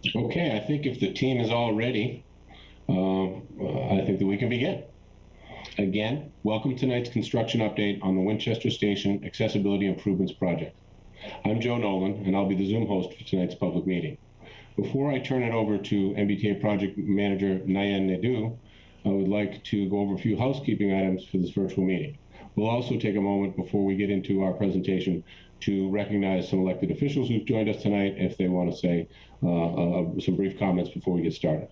Okay, I think if the team is all ready, I think that we can begin. Again, welcome to tonight's construction update on the Winchester Station Accessibility Improvements Project. I'm Joe Nolan, and I'll be the Zoom host for tonight's public meeting. Before I turn it over to MBTA Project Manager Nayan Naidu, I would like to go over a few housekeeping items for this virtual meeting. We'll also take a moment before we get into our presentation to recognize some elected officials who've joined us tonight if they want to say some brief comments before we get started.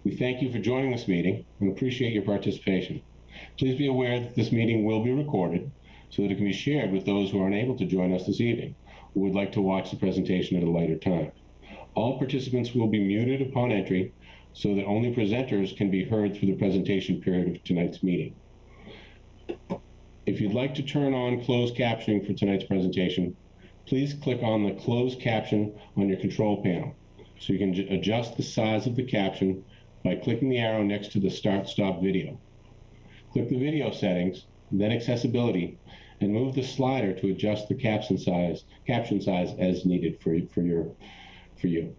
We thank you for joining this meeting and appreciate your participation. Please be aware that this meeting will be recorded so that it can be shared with those who are unable to join us this evening who would like to watch the presentation at a later time. All participants will be muted upon entry so that only presenters can be heard through the presentation period of tonight's meeting. If you'd like to turn on closed captioning for tonight's presentation, please click on the closed caption on your control panel. So you can adjust the size of the caption by clicking the arrow next to the start-stop video. Click the video settings, then accessibility, and move the slider to adjust the caption size as needed for you.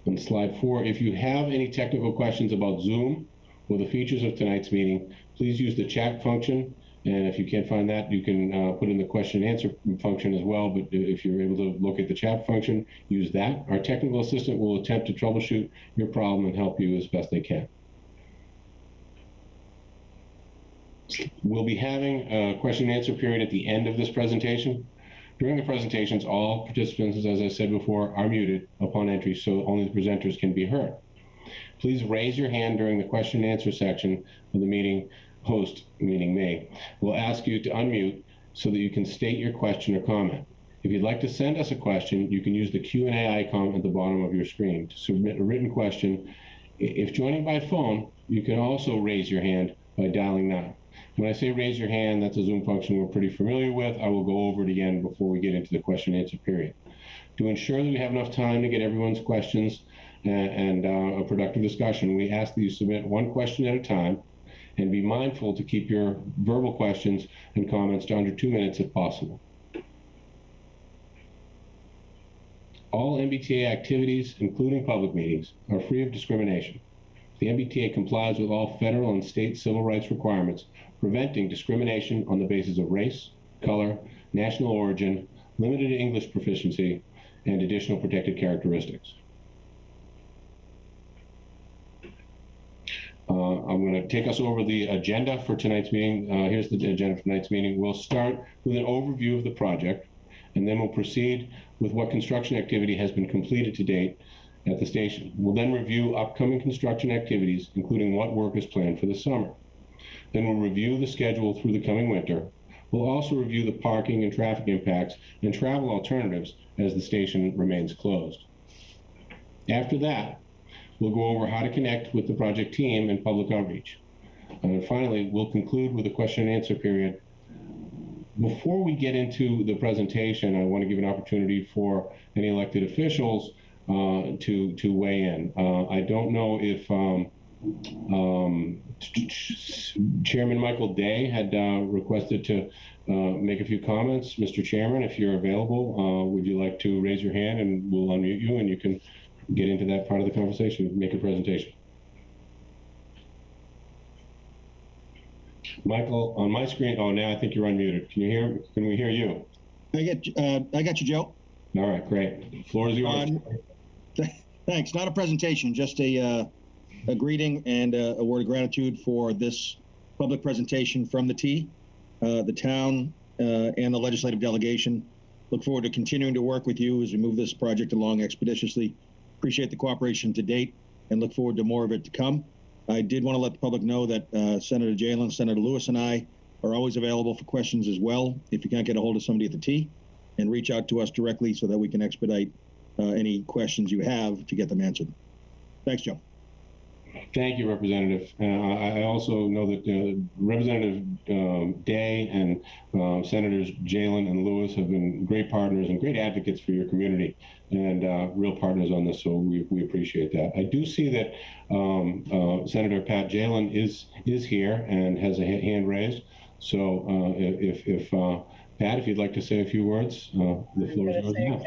On slide 4, if you have any technical questions about Zoom or the features of tonight's meeting, please use the chat function. And if you can't find that, you can put in the question and answer function as well. But if you're able to locate the chat function, use that. Our technical assistant will attempt to troubleshoot your problem and help you as best they can. We'll be having a question and answer period at the end of this presentation. During the presentations, all participants, as I said before, are muted upon entry, so only the presenters can be heard. Please raise your hand during the question and answer section of the meeting. Host, meaning me, will ask you to unmute so that you can state your question or comment. If you'd like to send us a question, you can use the Q&A icon at the bottom of your screen to submit a written question. If joining by phone, you can also raise your hand by dialing 9. When I say raise your hand, that's a Zoom function we're pretty familiar with. I will go over it again before we get into the question and answer period. To ensure that we have enough time to get everyone's questions and a productive discussion, we ask that you submit one question at a time and be mindful to keep your verbal questions and comments to under 2 minutes if possible. All MBTA activities, including public meetings, are free of discrimination. The MBTA complies with all federal and state civil rights requirements preventing discrimination on the basis of race, color, national origin, limited English proficiency, and additional protected characteristics. I'm going to take us over the agenda for tonight's meeting. Here's the agenda for tonight's meeting. We'll start with an overview of the project, and then we'll proceed with what construction activity has been completed to date at the station. We'll then review upcoming construction activities, including what work is planned for the summer. Then we'll review the schedule through the coming winter. We'll also review the parking and traffic impacts and travel alternatives as the station remains closed. After that, we'll go over how to connect with the project team and public outreach. And finally, we'll conclude with a question and answer period. Before we get into the presentation, I want to give an opportunity for any elected officials to weigh in. I don't know if Chairman Michael Day had requested to make a few comments. Mr. Chairman, if you're available, would you like to raise your hand and we'll unmute you and you can get into that part of the conversation, make a presentation. Michael, on my screen, oh, now I think you're unmuted. Can we hear you? I got you, Joe. All right, great. The floor is yours. Thanks. Not a presentation, just a greeting and a word of gratitude for this public presentation from the T, the town, and the legislative delegation. Look forward to continuing to work with you as we move this project along expeditiously. Appreciate the cooperation to date and look forward to more of it to come. I did want to let the public know that Senator Jalen, Senator Lewis, and I are always available for questions as well. If you can't get a hold of somebody at the T, and reach out to us directly so that we can expedite any questions you have to get them answered. Thanks, Joe. Thank you, Representative. I also know that Representative Day and Senators Jalen and Lewis have been great partners and great advocates for your community and real partners on this, so we appreciate that. I do see that Senator Pat Jalen is here and has a hand raised. So if Pat, if you'd like to say a few words, the floor is yours now.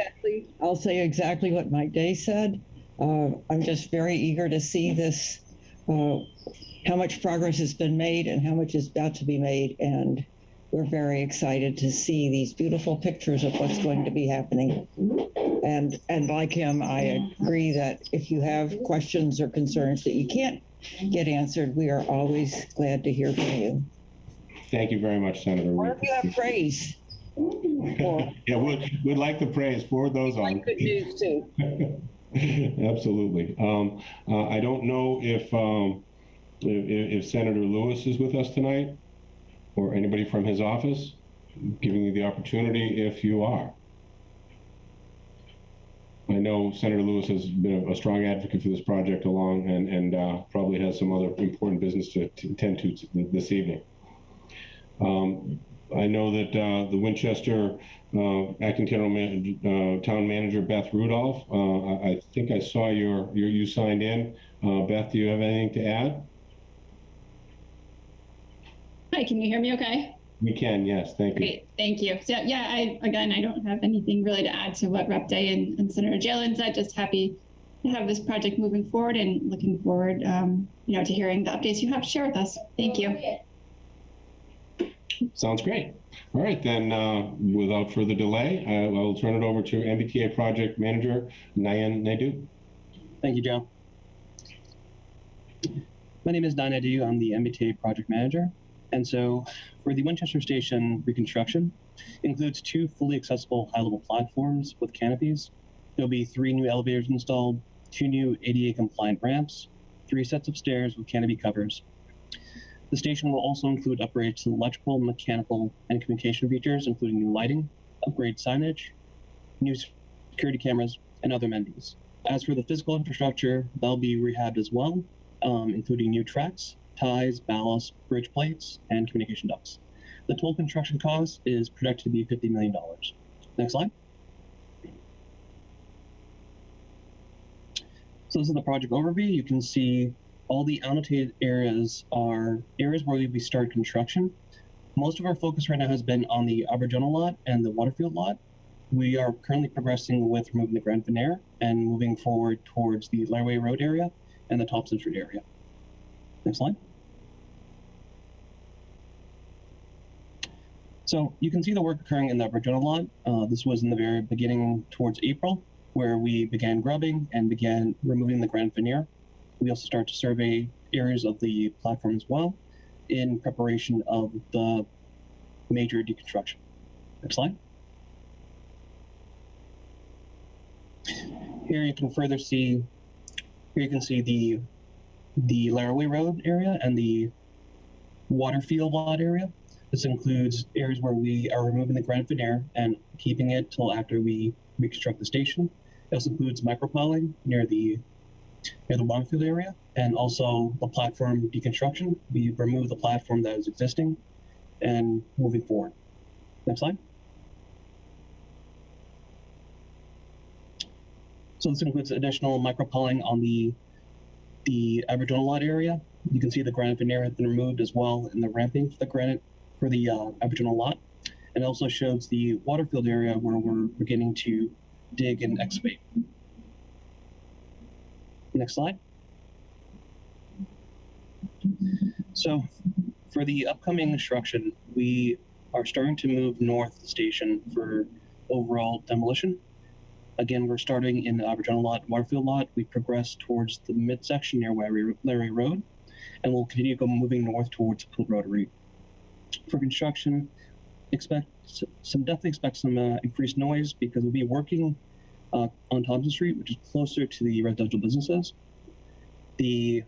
I'll say exactly what Mike Day said. I'm just very eager to see this, how much progress has been made and how much is about to be made. And we're very excited to see these beautiful pictures of what's going to be happening. And like him, I agree that if you have questions or concerns that you can't get answered, we are always glad to hear from you. Thank you very much, Senator. Or if you have praise. Yeah, we'd like the praise. Forward those on. Like good news too. Absolutely. I don't know if Senator Lewis is with us tonight, or anybody from his office. Giving you the opportunity if you are. I know Senator Lewis has been a strong advocate for this project along, and probably has some other important business to attend to this evening. I know that the Winchester acting town manager Beth Rudolph. I think I saw you signed in. Beth, do you have anything to add? Hi, can you hear me okay? We can, yes, thank you. Great, thank you. So yeah, I don't have anything really to add to what Rep. Day and Senator Jalen said. Just happy to have this project moving forward and looking forward, to hearing the updates you have to share with us. Thank you. Sounds great. All right, then, without further delay, I will turn it over to MBTA Project Manager Nayan Naidu. Thank you, Joe. My name is Nayan Naidu. I'm the MBTA Project Manager. And so for the Winchester Station reconstruction, includes 2 fully accessible high-level platforms with canopies. There'll be 3 new elevators installed, 2 new ADA compliant ramps, 3 sets of stairs with canopy covers. The station will also include upgrades to electrical, mechanical, and communication features, including new lighting, upgrade signage, new security cameras, and other amenities. As for the physical infrastructure, that'll be rehabbed as well, including new tracks, ties, ballast, bridge plates, and communication ducts. The total construction cost is projected to be $50 million. Next slide. So this is the project overview. You can see all the annotated areas are areas where we start construction. Most of our focus right now has been on the Aboriginal lot and the Waterfield lot. We are currently progressing with removing the Grand Veneer and moving forward towards the Laraway Road area and the Thompson Street area. Next slide. So you can see the work occurring in the Aboriginal lot. This was in the very beginning towards April, where we began grubbing and began removing the Grand Veneer. We also start to survey areas of the platform as well in preparation of the major deconstruction. Next slide. Here you can see the Laraway Road area and the Waterfield lot area. This includes areas where we are removing the Grand Veneer and keeping it till after we reconstruct the station. It also includes micropiling near the Waterfield area, and also the platform deconstruction. We remove the platform that is existing and moving forward. Next slide. So this includes additional micropiling on the Aboriginal lot area. You can see the granite veneer has been removed as well in the ramping for the granite for the Aboriginal lot. And it also shows the Waterfield area where we're beginning to dig and excavate. Next slide. So for the upcoming construction, we are starting to move north of the station for overall demolition. Again, we're starting in the Aboriginal lot, Waterfield lot. We progress towards the midsection near Larry Road, and we'll continue moving north towards Pool Rotary. For construction, definitely expect some increased noise because we'll be working on Thompson Street, which is closer to the residential businesses. The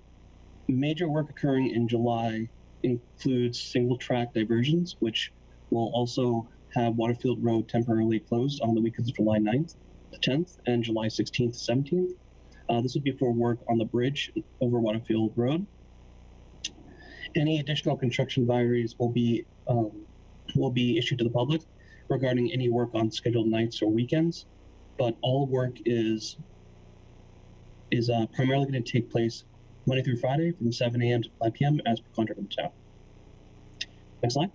major work occurring in July includes single track diversions, which will also have Waterfield Road temporarily closed on the weekends of July 9th to 10th and July 16th to 17th. This would be for work on the bridge over Waterfield Road. Any additional construction advisories will be issued to the public regarding any work on scheduled nights or weekends, but all work is primarily going to take place Monday through Friday from 7 a.m. to 5 p.m. as per contract with the town. Next slide.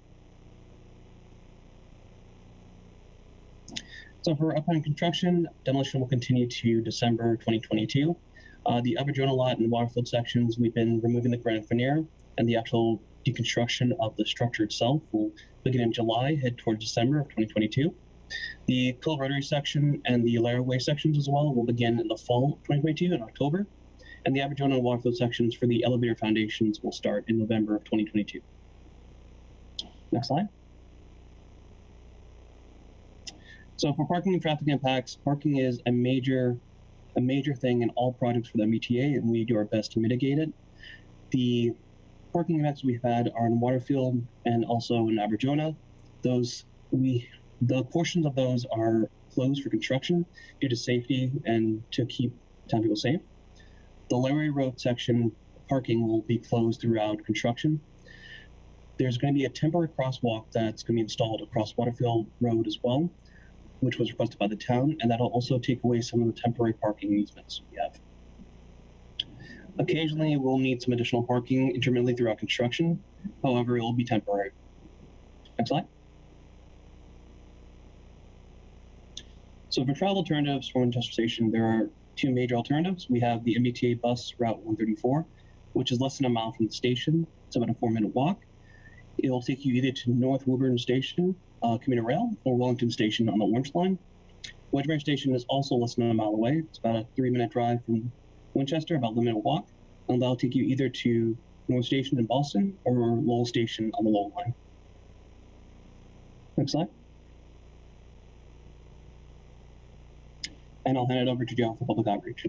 So for upcoming construction, demolition will continue to December 2022. The Aberdona lot and Waterfield sections, we've been removing the granite veneer, and the actual deconstruction of the structure itself will begin in July, head toward December of 2022. The Pill Rotary section and the Laraway sections as well will begin in the fall of 2022 in October. And the Aberdona and Waterfield sections for the elevator foundations will start in November of 2022. Next slide. So for parking and traffic impacts, parking is a major thing in all projects for the MBTA, and we do our best to mitigate it. The parking impacts we've had are in Waterfield and also in Aberdona. The portions of those are closed for construction due to safety and to keep town people safe. The Larry Road section parking will be closed throughout construction. There's going to be a temporary crosswalk that's going to be installed across Waterfield Road as well, which was requested by the town, and that'll also take away some of the temporary parking easements we have. Occasionally, we'll need some additional parking intermittently throughout construction. However, it will be temporary. Next slide. So for travel alternatives for Winchester Station, there are two major alternatives. We have the MBTA bus Route 134, which is less than a mile from the station. It's about a 4-minute walk. It'll take you either to North Woburn Station, commuter rail, or Wellington Station on the Orange Line. Wedgbury Station is also less than a mile away. It's about a 3-minute drive from Winchester, about a 1-minute walk. And that'll take you either to North Station in Boston or Lowell Station on the Lowell Line. Next slide. And I'll hand it over to Joe for public outreach.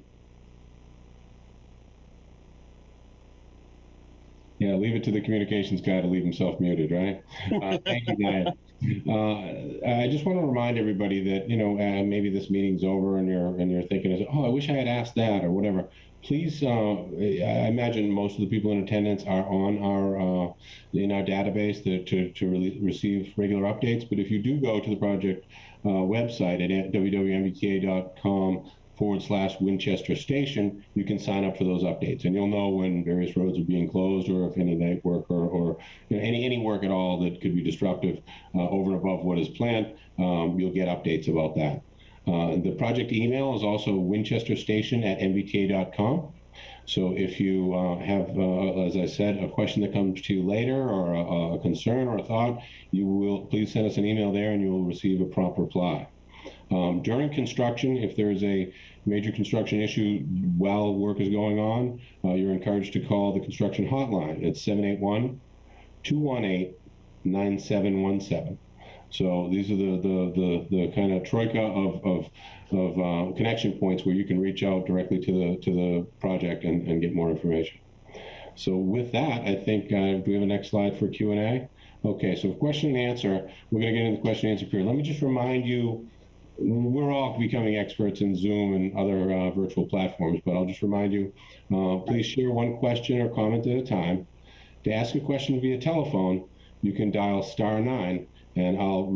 Yeah, leave it to the communications guy to leave himself muted, right? Thank you, Diane. I just want to remind everybody that, maybe this meeting's over and you're thinking, oh, I wish I had asked that or whatever. Please, I imagine most of the people in attendance are on in our database to really receive regular updates. But if you do go to the project website at www.mbta.com/Winchester Station, you can sign up for those updates, and you'll know when various roads are being closed or if any night work or any work at all that could be disruptive over and above what is planned. You'll get updates about that. The project email is also winchesterstation@mbta.com. So if you have, as I said, a question that comes to you later or a concern or a thought, you will please send us an email there and you will receive a prompt reply. During construction, if there is a major construction issue while work is going on, you're encouraged to call the construction hotline at 781-218-9717. So these are the kind of troika of connection points where you can reach out directly to the project and get more information. So with that, I think do we have a next slide for Q&A? Okay, so question and answer. We're going to get into the question and answer period. Let me just remind you, we're all becoming experts in Zoom and other virtual platforms, but I'll just remind you, please share one question or comment at a time. To ask a question via telephone, you can dial *9. And I'll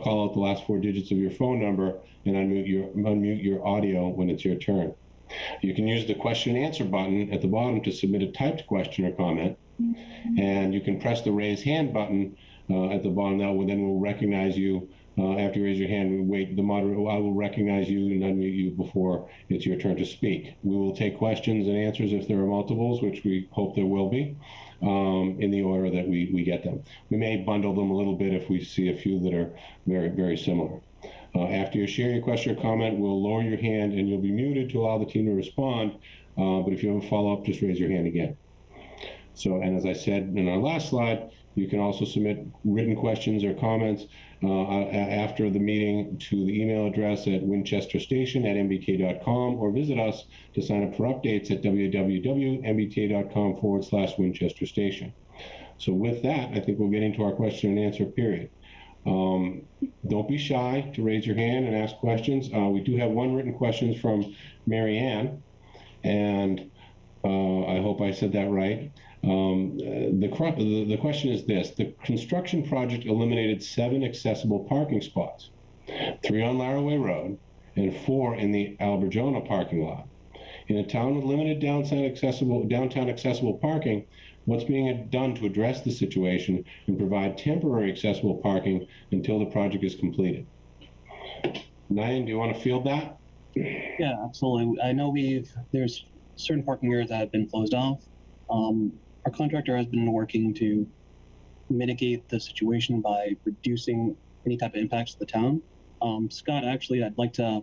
call out the last 4 digits of your phone number and unmute your audio when it's your turn. You can use the question and answer button at the bottom to submit a typed question or comment, and you can press the raise hand button at the bottom. That will recognize you after you raise your hand. The moderator, I will recognize you and unmute you before it's your turn to speak. We will take questions and answers if there are multiples, which we hope there will be. In the order that we get them. We may bundle them a little bit if we see a few that are very, very similar. After you share your question or comment, we'll lower your hand and you'll be muted to allow the team to respond. But if you have a follow-up, just raise your hand again. So, and as I said in our last slide, you can also submit written questions or comments after the meeting to the email address at winchesterstation@mbta.com or visit us to sign up for updates at www.mbta.com/Winchester Station. So with that, I think we'll get into our question and answer period. Don't be shy to raise your hand and ask questions. We do have one written question from Mary Ann, and I hope I said that right. The question is this: the construction project eliminated 7 accessible parking spots, 3 on Laraway Road and 4 in the Alberjona parking lot. In a town with limited downtown accessible parking, what's being done to address the situation and provide temporary accessible parking until the project is completed? Ryan, do you want to field that? Yeah, absolutely. I know there's certain parking areas that have been closed off. Our contractor has been working to mitigate the situation by reducing any type of impacts to the town. Scott, actually, I'd like to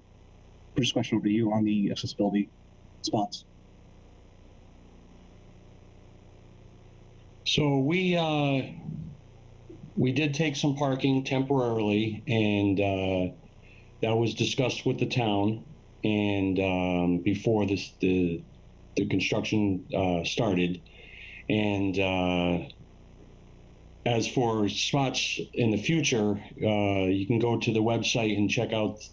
put this question over to you on the accessibility spots. So we did take some parking temporarily, and that was discussed with the town, and before the construction started, and as for spots in the future, you can go to the website and check out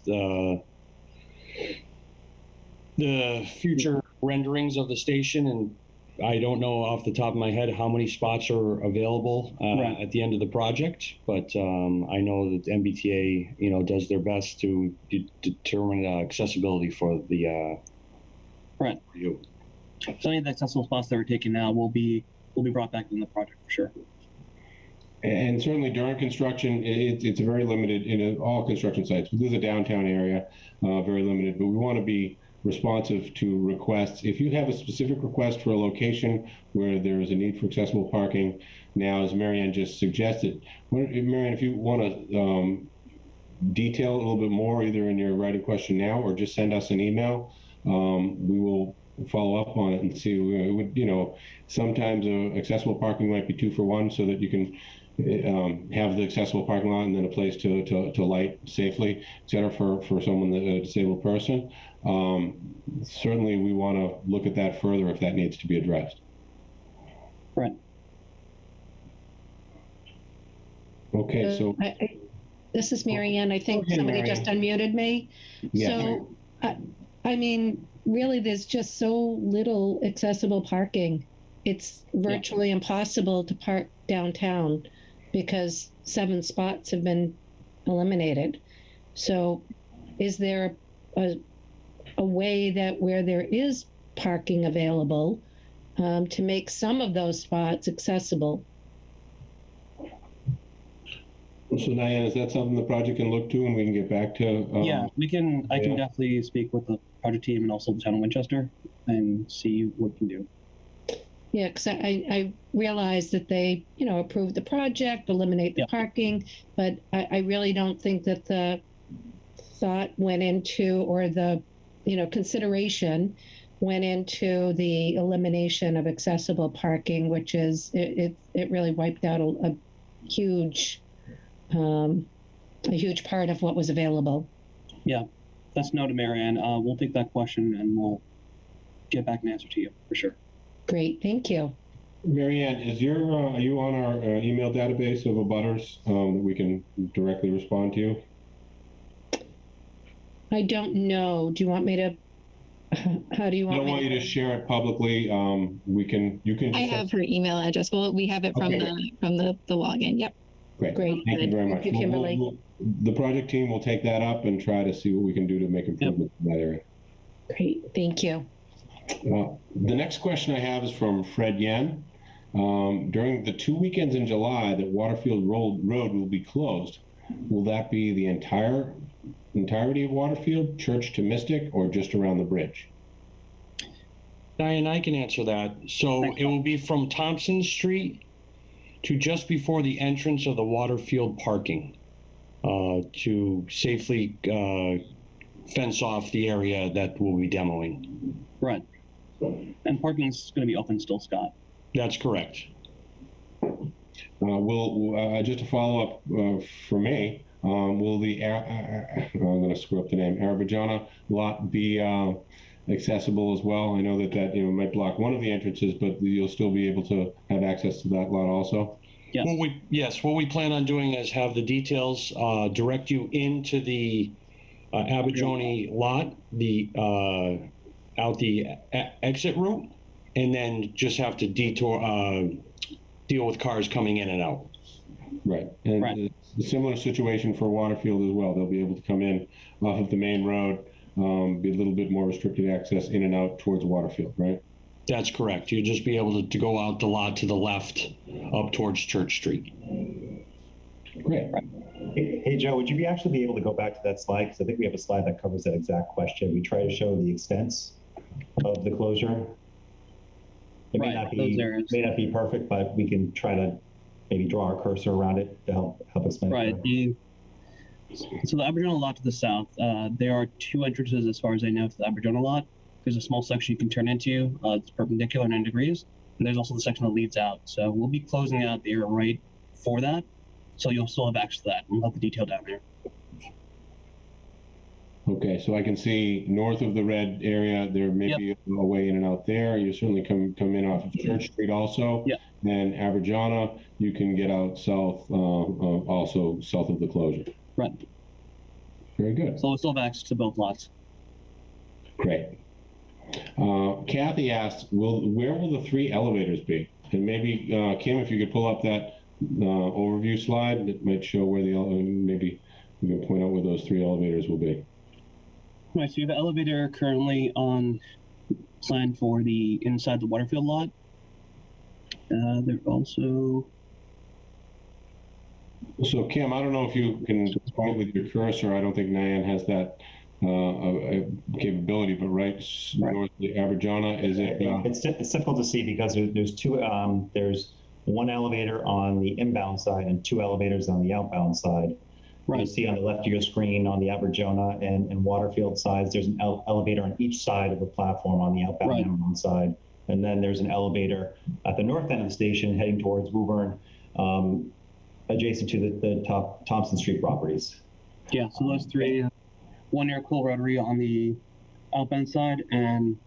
the future renderings of the station, and I don't know off the top of my head how many spots are available Right. at the end of the project, but I know that MBTA, does their best to determine accessibility for the Right. for you. So any of the accessible spots that we're taking now will be brought back in the project for sure. And certainly during construction, it's a very limited, all construction sites. This is a downtown area, very limited, but we want to be responsive to requests. If you have a specific request for a location where there is a need for accessible parking, now, as Marianne just suggested, Marianne, if you want to detail a little bit more, either in your writing question now or just send us an email, we will follow up on it and see. Sometimes accessible parking might be 2 for 1, so that you can have the accessible parking lot and then a place to light safely, et cetera, for someone, a disabled person. Certainly we want to look at that further if that needs to be addressed. Right. Okay, so This is Mary Ann. I think Okay, somebody Mary just Ann. unmuted me. Yeah. So, I mean, really, there's just so little accessible parking. It's virtually impossible to park downtown because 7 spots have been eliminated. So, is there a way that where there is parking available to make some of those spots accessible? So Diane, is that something the project can look to and we can get back to? Yeah, I can yeah. definitely speak with the project team and also the town of Winchester and see what we can do. Yeah, because I realized that they, approved the project, eliminate the Yeah. parking, but I really don't think that the thought went into, or the, consideration went into the elimination of accessible parking, which is, it really wiped out a huge part of what was available. Yeah, that's noted, Marianne. We'll take that question and we'll get back an answer to you for sure. Great, thank you. Marianne, are you on our email database of abutters that we can directly respond to you? I don't know. Do you want me to? How do you I want don't me want you to share it publicly. You can. I have her email address. Well, we have it from Okay. the login. Yep. Great. Great. Thank you very much. Thank you, Kimberly. The project team will take that up and try to see what we can do to make improvements in that area. Great, thank you. The next question I have is from Fred Yen. During the 2 weekends in July that Waterfield Road will be closed, will that be the entirety of Waterfield, Church to Mystic, or just around the bridge? Diane, I can answer that. So Thanks. it will be from Thompson Street to just before the entrance of the Waterfield parking, to safely fence off the area that we'll be demoing. Right. And parking's going to be open still, Scott. That's correct. Will just a follow up for me? Will the I'm going to screw up the name, Arabajana lot be accessible as well? I know that might block one of the entrances, but you'll still be able to have access to that lot also. Yeah. What we plan on doing is have the details direct you into the Abajoni lot, out the exit route, and then just have to deal with cars coming in and out. Right. And Right. a similar situation for Waterfield as well. They'll be able to come in off of the main road, be a little bit more restricted access in and out towards Waterfield, right? That's correct. You'll just be able to go out the lot to the left up towards Church Street. Great. Hey, Joe, would you actually be able to go back to that slide? Because I think we have a slide that covers that exact question. We try to show the extents of the closure. It Right, those areas. may not be perfect, but we can try to maybe draw our cursor around it to help explain it Right. So the Aboriginal lot to the south, there are two entrances as far as I know to the Aboriginal lot. There's a small section you can turn into. It's perpendicular 9 degrees. And there's also the section that leads out. So we'll be closing out the area right for that. So you'll still have access to that. We'll have the detail down there. Okay, so I can see north of the red area, there may be a way in and out there. You certainly come in off of Church Street also. Yep. And Aberjana, you can get out south, also south of the closure. Right. Very good. So we'll still have access to both lots. Great. Kathy asks, where will the 3 elevators be? And maybe, Kim, if you could pull up that overview slide, that might show where maybe we can point out where those 3 elevators will be. Right, so you have an elevator currently on plan for the inside the Waterfield lot. They're also. So Kim, I don't know if you can point with your cursor. I don't think Nyan has that capability, but right north of the Aberjana, is it? It's difficult to see because there's two. There's one elevator on the inbound side and 2 elevators on the outbound side. Right. You'll see on the left of your screen on the Aberjana and Waterfield sides, there's an elevator on each side of the platform on the outbound and inbound side. And then there's an elevator at the north end of the station heading towards Woburn, adjacent to the top Thompson Street properties. Yeah, so those 3, one near Cool Rotary on the outbound side and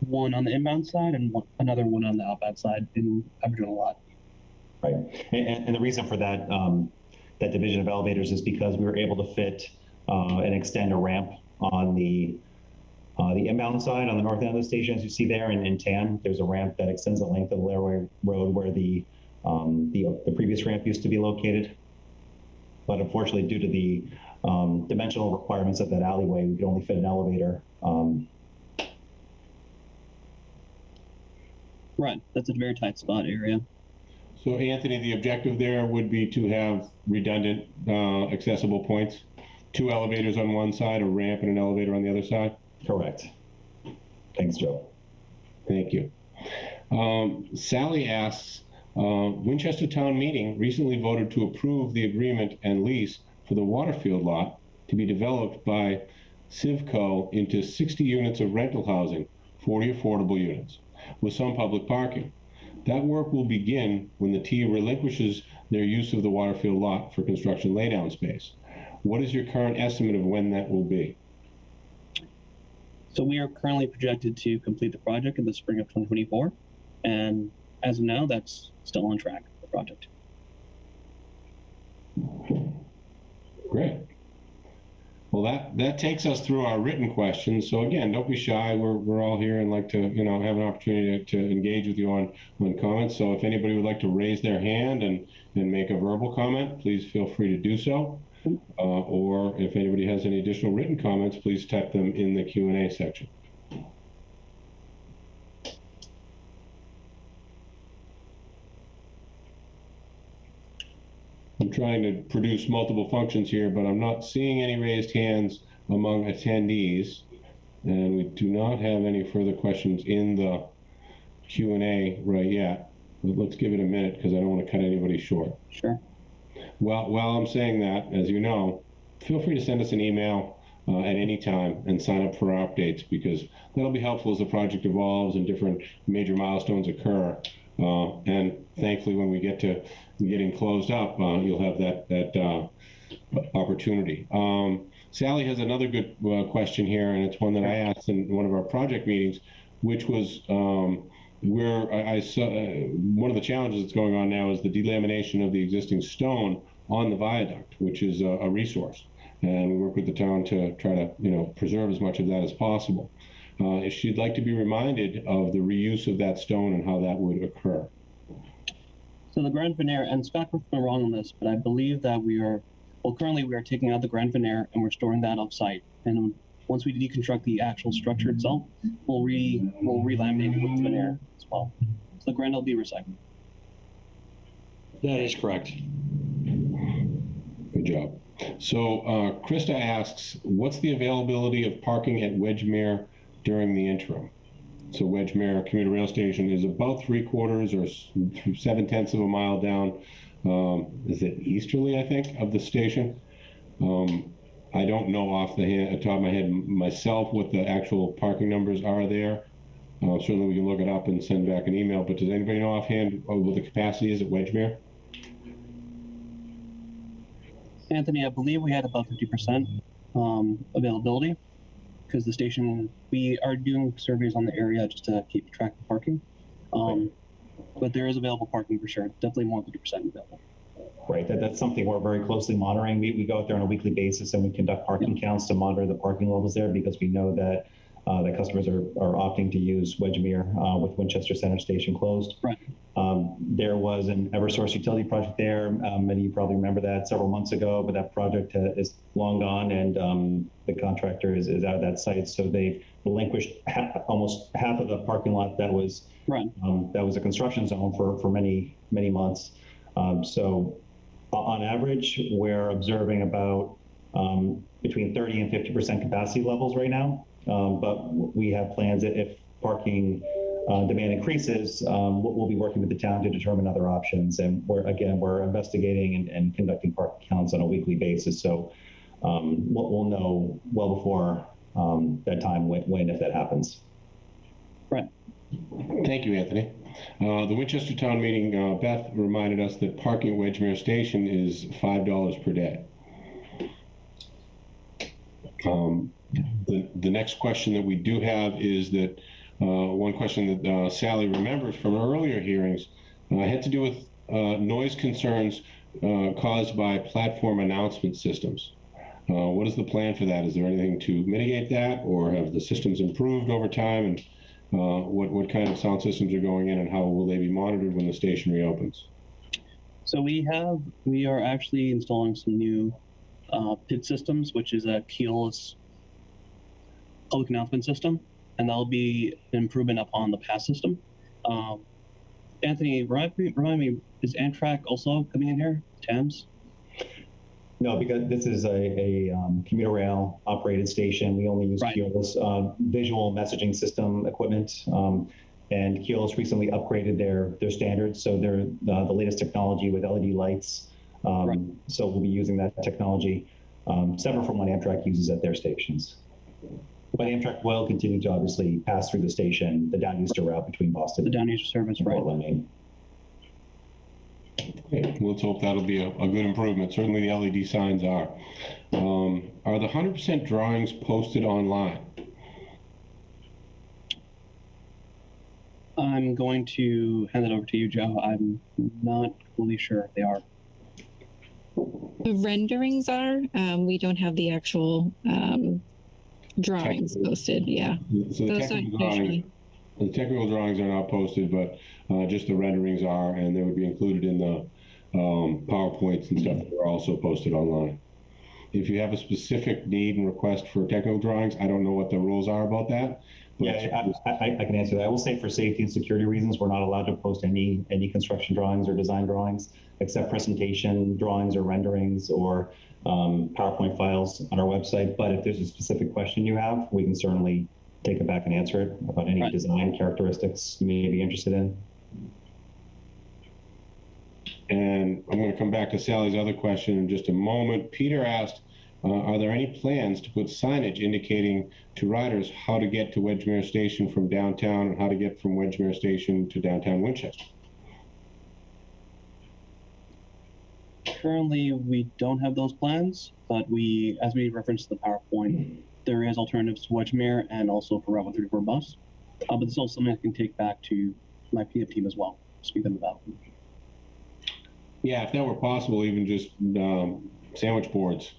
one on the inbound side and another one on the outbound side in Aboriginal lot. Right, and the reason for that that division of elevators is because we were able to fit and extend a ramp on the inbound side on the north end of the station, as you see there in tan. There's a ramp that extends the length of the Laraway Road where the previous ramp used to be located. But unfortunately, due to the dimensional requirements of that alleyway, we could only fit an elevator. Right, that's a very tight spot area. So Anthony, the objective there would be to have redundant accessible points, 2 elevators on one side, a ramp and an elevator on the other side? Correct. Thanks, Joe. Thank you. Sally asks, Winchester Town Meeting recently voted to approve the agreement and lease for the Waterfield lot to be developed by Civco into 60 units of rental housing, 40 affordable units, with some public parking. That work will begin when the T relinquishes their use of the Waterfield lot for construction laydown space. What is your current estimate of when that will be? So we are currently projected to complete the project in the spring of 2024. And as of now, that's still on track, the project. Great. Well, that takes us through our written questions. So again, don't be shy. We're all here and like to, have an opportunity to engage with you on comments. So if anybody would like to raise their hand and make a verbal comment, please feel free to do so. Or if anybody has any additional written comments, please type them in the Q&A section. I'm trying to produce multiple functions here, but I'm not seeing any raised hands among attendees. And we do not have any further questions in the Q&A right yet. But let's give it a minute because I don't want to cut anybody short. Sure. Well, while I'm saying that, as you know, feel free to send us an email at any time and sign up for our updates because that'll be helpful as the project evolves and different major milestones occur. And thankfully, when we get to getting closed up, you'll have that opportunity. Sally has another good question here, and it's one that I asked in one of our project meetings, which was where I saw one of the challenges that's going on now is the delamination of the existing stone on the viaduct, which is a resource. And we work with the town to try to, preserve as much of that as possible. She'd like to be reminded of the reuse of that stone and how that would occur. So the grand veneer, and Scott, correct me if I'm wrong on this, but I believe that currently we are taking out the grand veneer and we're storing that off-site. And once we deconstruct the actual structure itself, we'll re-laminate it with the veneer as well. So the grand will be recycled. That is correct. Good job. So Krista asks, what's the availability of parking at Wedgemere during the interim? So Wedgemere commuter rail station is about 3/4 or 7/10 of a mile down. Is it easterly, I think, of the station? I don't know off the top of my head myself what the actual parking numbers are there. Certainly we can look it up and send back an email, but does anybody know offhand what the capacity is at Wedgemere? Anthony, I believe we had about 50% availability because the station, we are doing surveys on the area just to keep track of parking. But there is available parking for sure. Definitely more than 50% available. Right, that's something we're very closely monitoring. We go out there on a weekly basis and we conduct parking counts to monitor the parking levels there because we know that the customers are opting to use Wedgemere with Winchester Center Station closed. Right. There was an Eversource utility project there. Many of you probably remember that several months ago, but that project is long gone and the contractor is out of that site. So they've relinquished almost half of the parking lot that was that was a construction zone for many months. So on average, we're observing about between 30 and 50% capacity levels right now. But we have plans that if parking demand increases, we'll be working with the town to determine other options. And we're investigating and conducting parking counts on a weekly basis. So we'll know well before that time when if that happens. Right. Thank you, Anthony. The Winchester Town Meeting, Beth reminded us that parking at Wedgemere Station is $5 per day. The next question that we do have is that one question that Sally remembers from earlier hearings had to do with noise concerns caused by platform announcement systems. What is the plan for that? Is there anything to mitigate that, or have the systems improved over time? And what kind of sound systems are going in, and how will they be monitored when the station reopens? So we are actually installing some new PID systems, which is a keyless public announcement system, and that'll be an improvement upon the past system. Anthony, remind me, is Amtrak also coming in here? TAMS? No, because this is a commuter rail operated station. We only use Keolis visual messaging system equipment. And Keolis recently upgraded their standards. So they're the latest technology with LED lights. So we'll be using that technology separate from what Amtrak uses at their stations. But Amtrak will continue to obviously pass through the station, the Downeaster route between Boston. The Downeaster service, right. Portland. Okay. Let's hope that'll be a good improvement. Certainly the LED signs are. Are the 100% drawings posted online? I'm going to hand it over to you, Joe. I'm not fully sure if they are. The renderings are. We don't have the actual drawings posted. Yeah. So the technical drawings are not posted, but just the renderings are, and they would be included in the PowerPoints and stuff that are also posted online. If you have a specific need and request for technical drawings, I don't know what the rules are about that. Yeah, I can answer that. I will say for safety and security reasons, we're not allowed to post any construction drawings or design drawings, except presentation drawings or renderings or PowerPoint files on our website. But if there's a specific question you have, we can certainly take it back and answer it about any design characteristics you may be interested in. And I'm going to come back to Sally's other question in just a moment. Peter asked, are there any plans to put signage indicating to riders how to get to Wedgemere Station from downtown and how to get from Wedgemere Station to downtown Winchester? Currently, we don't have those plans, but as we referenced the PowerPoint, there is alternatives to Wedgemere and also for Route 134 bus. But this is also something I can take back to my PF team as well, speak them about. Yeah, if that were possible, even just sandwich boards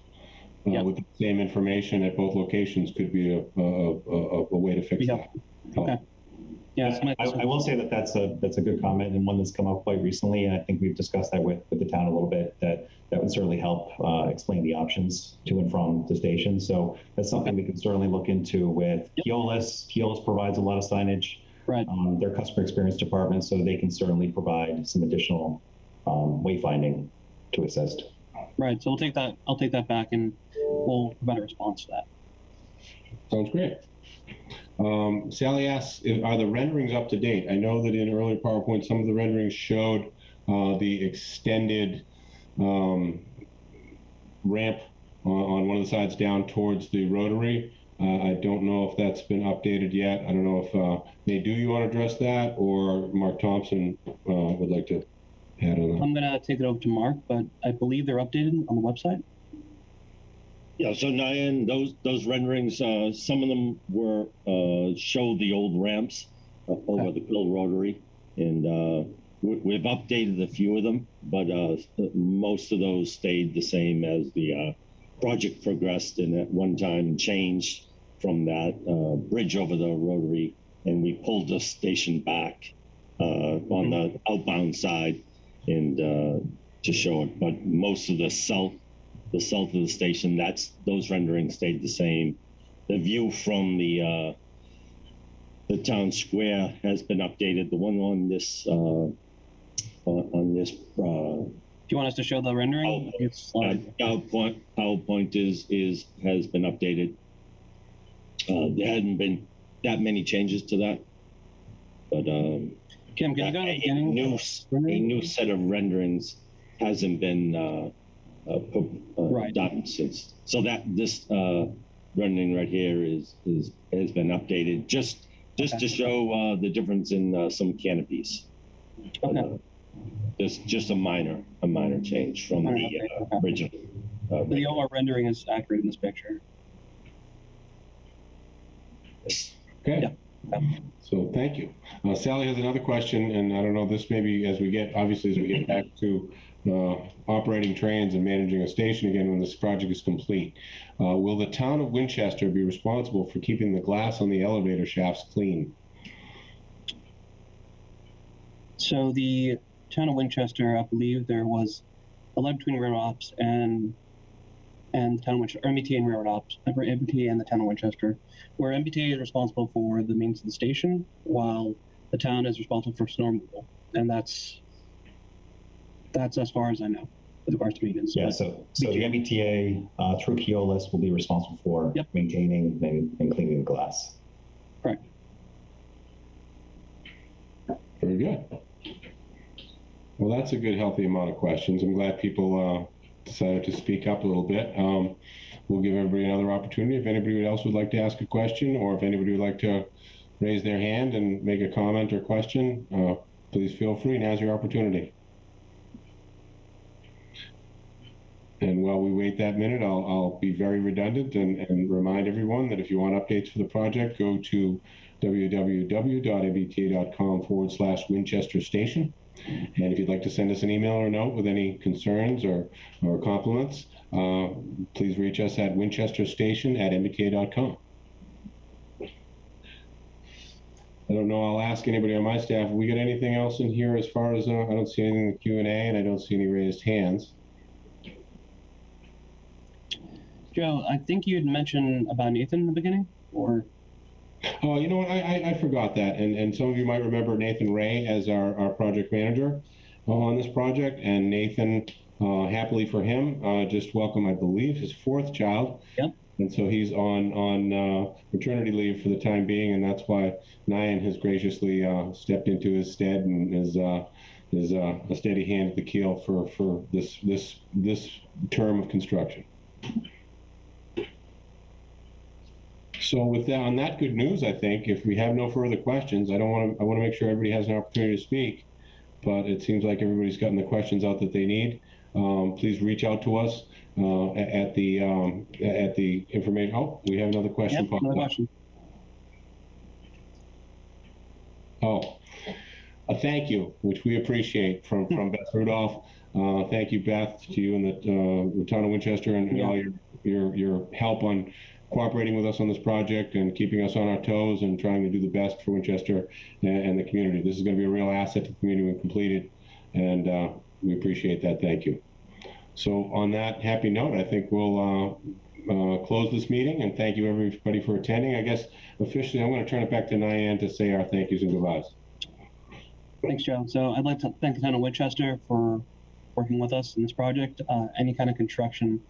with the same information at both locations could be a way to fix that. Okay. Yeah, I will say that that's a good comment and one that's come up quite recently, and I think we've discussed that with the town a little bit. That would certainly help explain the options to and from the station. So that's something we can certainly look into with Keolis. Keolis provides a lot of signage. Right. Their customer experience department, so they can certainly provide some additional wayfinding to assist. Right. So I'll take that back and we'll provide a response to that. Sounds great. Sally asks, are the renderings up to date? I know that in earlier PowerPoint, some of the renderings showed the extended ramp on one of the sides down towards the rotary. I don't know if that's been updated yet. I don't know if May, do you want to address that, or Mark Thompson would like to add on that? I'm gonna take it over to Mark, but I believe they're updated on the website. Yeah, so Nyan, those renderings, some of them were showed the old ramps over the Pill Rotary, and we've updated a few of them, but most of those stayed the same as the project progressed, and at one time changed from that bridge over the Rotary, and we pulled the station back on the outbound side, and to show it. But most of the south of the station, those renderings stayed the same. The view from the town square has been updated. The one on this Do you want us to show the rendering? PowerPoint has been updated. There hadn't been that many changes to that, but Kim, can you go to the beginning? a new set of renderings hasn't been Right. done since. So that this rendering right here has been updated just to show the difference in some canopies. Okay. Just a minor change from the original. The OR rendering is accurate in this picture. Okay. Yeah. So thank you. Sally has another question, and I don't know, this maybe as we get back to operating trains and managing a station again when this project is complete. Will the town of Winchester be responsible for keeping the glass on the elevator shafts clean? So the town of Winchester, I believe there was a line between railroad ops and the town of Winchester, or MBTA and railroad ops, MBTA and the town of Winchester, where MBTA is responsible for the maintenance of the station, while the town is responsible for snow removal, and that's as far as I know with regards to maintenance. Yeah, so the MBTA through Keolis will be responsible for Yep. maintaining and cleaning the glass. Correct. Very good. Well, that's a good, healthy amount of questions. I'm glad people decided to speak up a little bit. We'll give everybody another opportunity. If anybody else would like to ask a question, or if anybody would like to raise their hand and make a comment or question, please feel free. Now's your opportunity. And while we wait that minute, I'll be very redundant and remind everyone that if you want updates for the project, go to www.mbta.com/Winchester Station. And if you'd like to send us an email or note with any concerns or compliments, please reach us at winchesterstation@mbta.com. I don't know, I'll ask anybody on my staff, have we got anything else in here as far as, I don't see anything in the Q&A, and I don't see any raised hands. Joe, I think you had mentioned about Nathan in the beginning, or? Oh, you know what? I forgot that. And some of you might remember Nathan Ray as our project manager on this project. And Nathan, happily for him, just welcomed, I believe, his fourth child. Yep. And so he's on maternity leave for the time being, and that's why Nyan has graciously stepped into his stead and is a steady hand at the keel for this term of construction. So with that, on that good news, I think if we have no further questions, I want to make sure everybody has an opportunity to speak, but it seems like everybody's gotten the questions out that they need. Please reach out to us at the information. Oh, we have another question. Yep, another question. Oh, a thank you, which we appreciate from Beth Rudolph. Thank you, Beth, to you and the town of Winchester and all your help on cooperating with us on this project and keeping us on our toes and trying to do the best for Winchester and the community. This is going to be a real asset to the community when completed, and we appreciate that. Thank you. So on that happy note, I think we'll close this meeting, and thank you everybody for attending. I guess officially I'm going to turn it back to Nyan to say our thank yous and goodbyes. Thanks, Joe. So I'd like to thank the town of Winchester for working with us in this project. Any kind of construction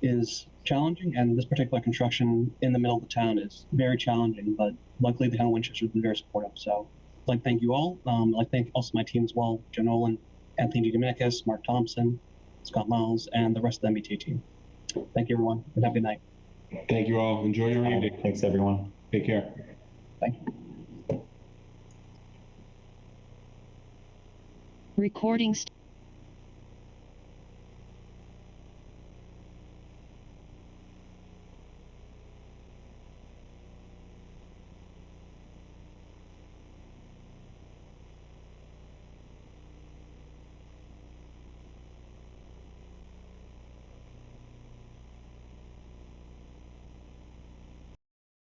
is challenging, and this particular construction in the middle of the town is very challenging, but luckily the town of Winchester has been very supportive. So I'd like to thank you all. I'd like to thank also my team as well, Joe Nolan, Anthony DeDominicus, Mark Thompson, Scott Miles, and the rest of the MBTA team. Thank you, everyone, and have a good night. Thank you all. Enjoy your evening. Thanks, everyone. Take care. Bye. Recording